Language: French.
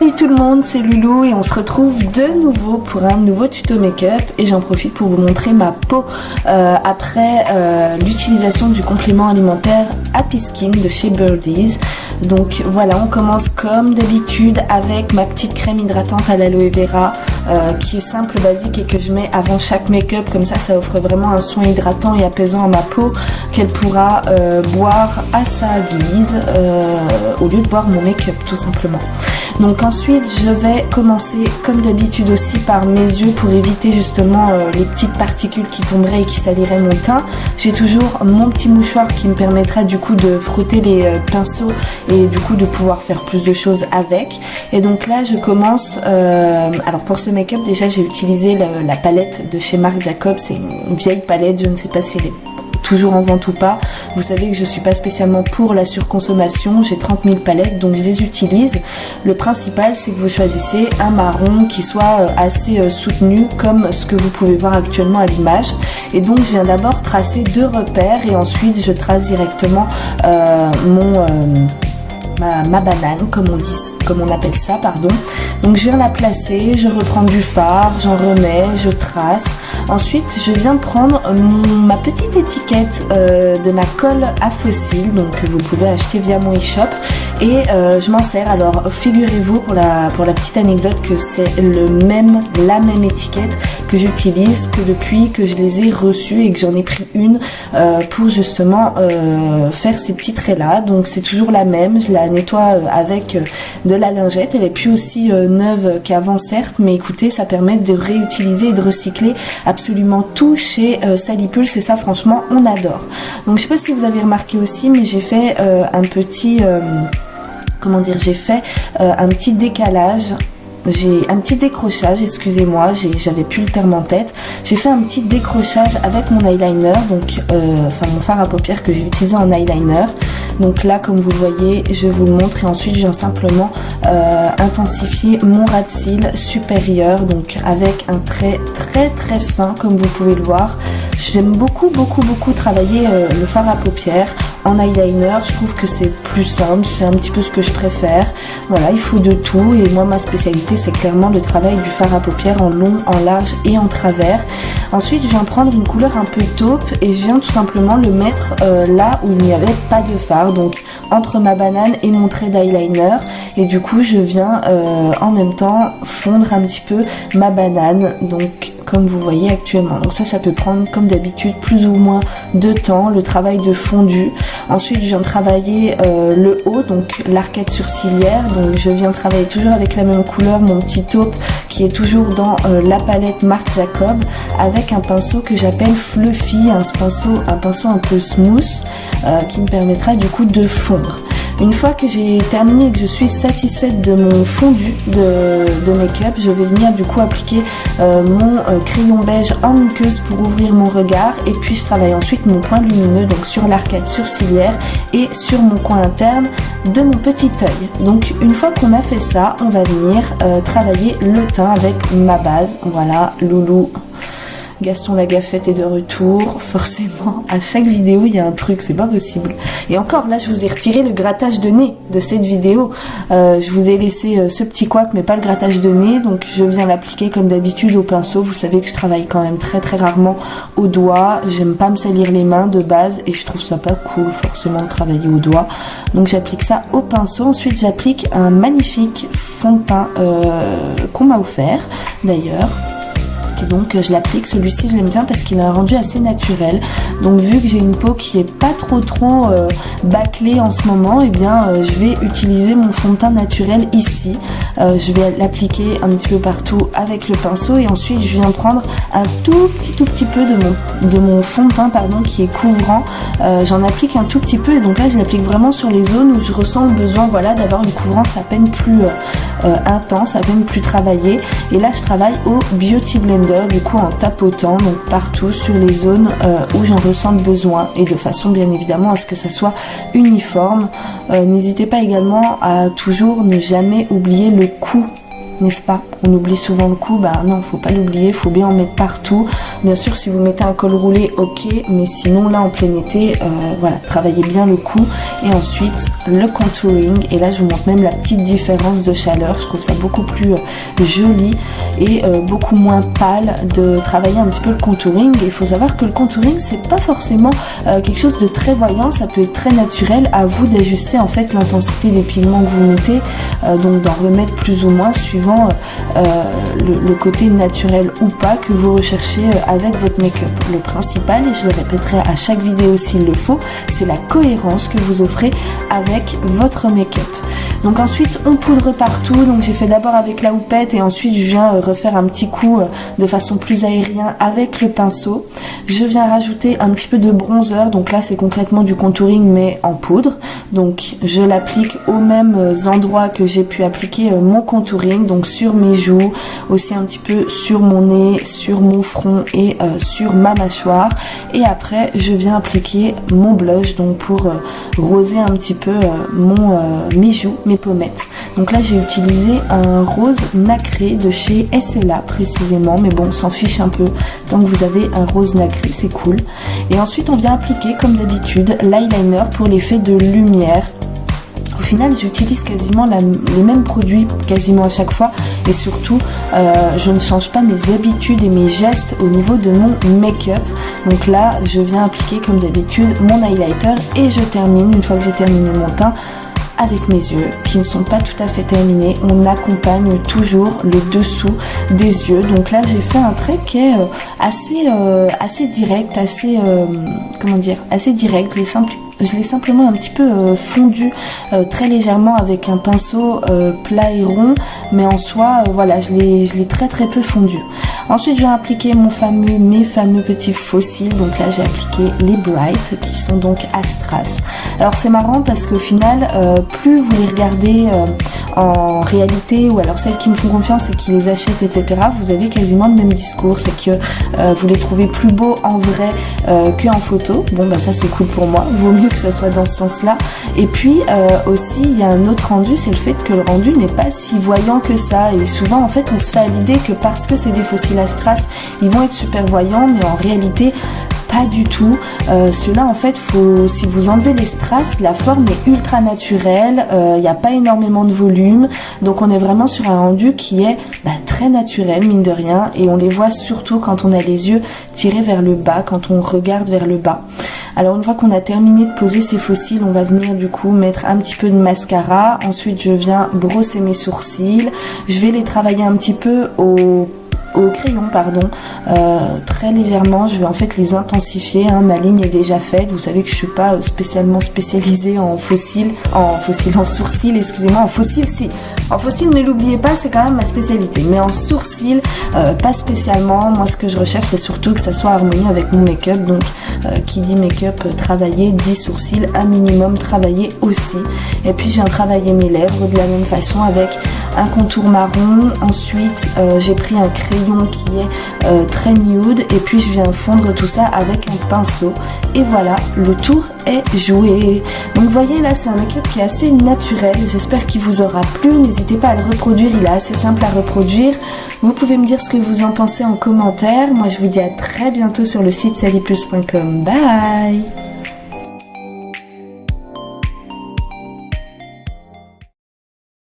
Salut tout le monde, c'est Loulou et on se retrouve de nouveau pour un nouveau tuto make-up et j'en profite pour vous montrer ma peau après l'utilisation du complément alimentaire Happy Skin de chez Birdies. Donc voilà, on commence comme d'habitude avec ma petite crème hydratante à l'aloe vera qui est simple, basique et que je mets avant chaque make-up, comme ça offre vraiment un soin hydratant et apaisant à ma peau qu'elle pourra boire à sa guise au lieu de boire mon make-up tout simplement. Donc ensuite je vais commencer comme d'habitude aussi par mes yeux pour éviter justement les petites particules qui tomberaient et qui saliraient mon teint. J'ai toujours mon petit mouchoir qui me permettra du coup de frotter les pinceaux et du coup de pouvoir faire plus de choses avec. Et donc là je commence, alors pour ce make-up déjà j'ai utilisé la palette de chez Marc Jacobs, c'est une vieille palette, je ne sais pas si elle est toujours en vente ou pas. Vous savez que je suis pas spécialement pour la surconsommation, j'ai 30 000 palettes donc je les utilise. Le principal c'est que vous choisissez un marron qui soit assez soutenu comme ce que vous pouvez voir actuellement à l'image. Et donc je viens d'abord tracer deux repères et ensuite je trace directement ma banane comme on appelle ça, pardon. Donc je viens la placer, je reprends du fard, j'en remets, je trace. Ensuite je viens prendre ma petite étiquette de ma colle à fossiles, donc que vous pouvez acheter via mon e-shop, et je m'en sers. Alors figurez-vous pour la petite anecdote que c'est la même étiquette que j'utilise que depuis que je les ai reçues et que j'en ai pris une pour justement faire ces petits traits là. Donc c'est toujours la même, je la nettoie avec de la lingette, elle est plus aussi neuve qu'avant certes, mais écoutez, ça permet de réutiliser et de recycler absolument tout chez Salipulse et ça franchement on adore. Donc je sais pas si vous avez remarqué aussi, mais j'ai fait un petit un petit décalage. J'ai un petit décrochage, excusez-moi, j'avais plus le terme en tête. J'ai fait un petit décrochage avec mon eyeliner, donc mon fard à paupières que j'ai utilisé en eyeliner. Donc là, comme vous le voyez, je vous le montre et ensuite je viens simplement intensifier mon ras de cils supérieur, donc avec un trait très fin, comme vous pouvez le voir. J'aime beaucoup travailler le fard à paupières en eyeliner, je trouve que c'est plus simple, c'est un petit peu ce que je préfère. Voilà, il faut de tout et moi ma spécialité c'est clairement le travail du fard à paupières en long, en large et en travers. Ensuite je viens prendre une couleur un peu taupe et je viens tout simplement le mettre là où il n'y avait pas de fard, donc entre ma banane et mon trait d'eyeliner, et du coup je viens en même temps fondre un petit peu ma banane, donc comme vous voyez actuellement. Donc ça peut prendre comme d'habitude plus ou moins de temps, le travail de fondu. Ensuite je viens travailler le haut, donc l'arcade sourcilière, donc je viens travailler toujours avec la même couleur, mon petit taupe qui est toujours dans la palette Marc Jacobs, avec un pinceau que j'appelle Fluffy, un pinceau un peu smooth qui me permettra du coup de fondre. Une fois que j'ai terminé et que je suis satisfaite de mon fondu de make-up, je vais venir du coup appliquer mon crayon beige en muqueuse pour ouvrir mon regard, et puis je travaille ensuite mon point lumineux, donc sur l'arcade sourcilière et sur mon coin interne de mon petit œil. Donc une fois qu'on a fait ça, on va venir travailler le teint avec ma base. Voilà, Loulou Gaston Lagaffe est de retour. Forcément, à chaque vidéo, il y a un truc, c'est pas possible. Et encore, là, je vous ai retiré le grattage de nez de cette vidéo. Je vous ai laissé ce petit couac, mais pas le grattage de nez. Donc, je viens l'appliquer comme d'habitude au pinceau. Vous savez que je travaille quand même très rarement au doigt. J'aime pas me salir les mains de base et je trouve ça pas cool, forcément, de travailler au doigt. Donc, j'applique ça au pinceau. Ensuite, j'applique un magnifique fond de teint qu'on m'a offert, d'ailleurs. Donc je l'applique, celui-ci je l'aime bien parce qu'il a un rendu assez naturel. Donc vu que j'ai une peau qui est pas trop bâclée en ce moment, et bien je vais utiliser mon fond de teint naturel ici. Je vais l'appliquer un petit peu partout avec le pinceau et ensuite je viens prendre un tout petit peu de mon fond de teint qui est couvrant. J'en applique un tout petit peu et donc là je l'applique vraiment sur les zones où je ressens le besoin d'avoir une couvrance à peine plus intense, à peine plus travaillée. Et là je travaille au Beauty Blender, du coup en tapotant donc partout sur les zones où j'en ressens le besoin et de façon bien évidemment à ce que ça soit uniforme. N'hésitez pas également à toujours ne jamais oublier le cou, n'est-ce pas? on oublie souvent le cou, bah non, faut pas l'oublier, faut bien en mettre partout. Bien sûr, si vous mettez un col roulé, ok, mais sinon là en plein été, voilà, travaillez bien le cou. Et ensuite le contouring, et là je vous montre même la petite différence de chaleur. Je trouve ça beaucoup plus joli et beaucoup moins pâle de travailler un petit peu le contouring. Et il faut savoir que le contouring, c'est pas forcément quelque chose de très voyant, ça peut être très naturel. À vous d'ajuster en fait l'intensité des pigments que vous mettez, donc d'en remettre plus ou moins suivant le côté naturel ou pas que vous recherchez avec votre make-up. Le principal, et je le répéterai à chaque vidéo s'il le faut, c'est la cohérence que vous offrez avec votre make-up. Donc ensuite on poudre partout, donc j'ai fait d'abord avec la houppette et ensuite je viens refaire un petit coup de façon plus aérienne avec le pinceau. Je viens rajouter un petit peu de bronzer, donc là c'est concrètement du contouring mais en poudre. Donc je l'applique aux mêmes endroits que j'ai pu appliquer mon contouring, donc sur mes joues, aussi un petit peu sur mon nez, sur mon front et sur ma mâchoire. Et après je viens appliquer mon blush, donc pour roser un petit peu mes joues, mes pommettes. Donc là j'ai utilisé un rose nacré de chez SLA précisément, mais bon on s'en fiche un peu, tant que vous avez un rose nacré c'est cool. Et ensuite on vient appliquer comme d'habitude l'eyeliner pour l'effet de lumière. Au final j'utilise quasiment les mêmes produits quasiment à chaque fois, et surtout je ne change pas mes habitudes et mes gestes au niveau de mon make-up. Donc là je viens appliquer comme d'habitude mon highlighter et je termine, une fois que j'ai terminé mon teint, avec mes yeux qui ne sont pas tout à fait terminés. On accompagne toujours le dessous des yeux. Donc là j'ai fait un trait qui est assez direct, assez direct. Je l'ai simplement un petit peu fondu très légèrement avec un pinceau plat et rond, mais en soi voilà, je l'ai très peu fondu. Ensuite je vais appliquer mes fameux petits faux cils. Donc là j'ai appliqué les Bright qui sont donc à strass. Alors c'est marrant parce qu'au final plus vous les regardez en réalité, ou alors celles qui me font confiance et qui les achètent etc., vous avez quasiment le même discours, c'est que vous les trouvez plus beaux en vrai qu'en photo. Bon bah ça c'est cool pour moi, vaut mieux que ça soit dans ce sens là. Et puis aussi il y a un autre rendu, c'est le fait que le rendu n'est pas si voyant que ça, et souvent en fait on se fait à l'idée que parce que c'est des faux cils à strass ils vont être super voyants, mais en réalité pas du tout. Ceux-là en fait, si vous enlevez les strass, la forme est ultra naturelle, il n'y a pas énormément de volume, donc on est vraiment sur un rendu qui est très naturel mine de rien, et on les voit surtout quand on a les yeux tirés vers le bas, quand on regarde vers le bas. Alors une fois qu'on a terminé de poser ces faux cils, on va venir du coup mettre un petit peu de mascara. Ensuite je viens brosser mes sourcils, je vais les travailler un petit peu au crayon, très légèrement. Je vais en fait les intensifier, ma ligne est déjà faite. Vous savez que je suis pas spécialement spécialisée en sourcils, excusez-moi, en faux cils si. En faux cils, ne l'oubliez pas, c'est quand même ma spécialité, mais en sourcils, pas spécialement. Moi ce que je recherche c'est surtout que ça soit harmonieux avec mon make-up, donc qui dit make-up travaillé dit sourcils un minimum travaillé aussi. Et puis je viens travailler mes lèvres de la même façon avec un contour marron. Ensuite j'ai pris un crayon qui est très nude, et puis je viens fondre tout ça avec un pinceau, et voilà, le tour est joué. Donc vous voyez là c'est un make-up qui est assez naturel, j'espère qu'il vous aura plu. N'hésitez pas à le reproduire, il est assez simple à reproduire. Vous pouvez me dire ce que vous en pensez en commentaire. Moi je vous dis à très bientôt sur le site sallyplus.com. Bye.